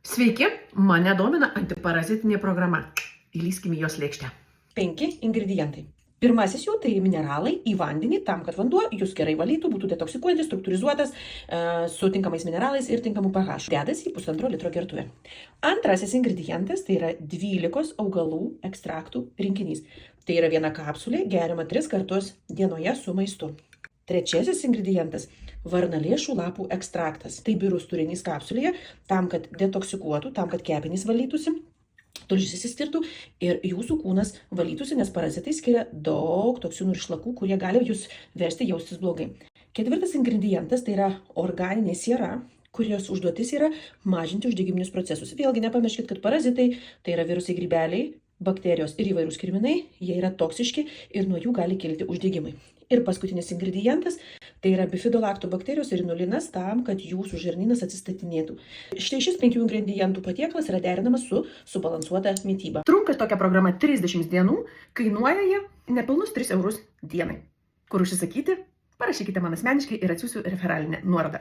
Sveiki, mane domina antiparazitinė programa. Įlįskime į jos lėkštę. 5 ingredientai. Pirmasis jų tai mineralai į vandenį, tam, kad vanduo jūs gerai valytų, būtų detoksikuojantis, struktūrizuotas, su tinkamais mineralais ir tinkamu pH. Dedasi į 1,5 litro gertuvę. Antrasis ingredientas tai yra 12 augalų ekstraktų rinkinys. Tai yra viena kapsulė, geriama 3 kartus dienoje su maistu. Trečiasis ingredientas – varnalėšų lapų ekstraktas. Tai birus turinys kapsulėje, tam, kad detoksikuotų, tam, kad kepenys valytųsi, tulžis išsiskirtų ir jūsų kūnas valytųsi, nes parazitai skiria daug toksinų ir šlakų, kurie gali jūs versti jaustis blogai. Ketvirtas ingredientas tai yra organinė siera, kurios užduotis yra mažinti uždegiminius procesus. Vėlgi nepamirškit, kad parazitai tai yra virusai, grybeliai, bakterijos ir įvairūs kirminai, jie yra toksiški ir nuo jų gali kilti uždegimai. Ir paskutinis ingredientas tai yra bifidolaktų bakterijos ir inulinas tam, kad jūsų žarnynas atsistatinėtų. Štai šis 5 ingredientų patiekalas yra derinamas su subalansuota mityba. Trunka tokia programa 30 dienų, kainuoja jie nepilnus 3 eurus dienai. Kur užsisakyti, parašykite man asmeniškai ir atsiųsiu referalinę nuorodą.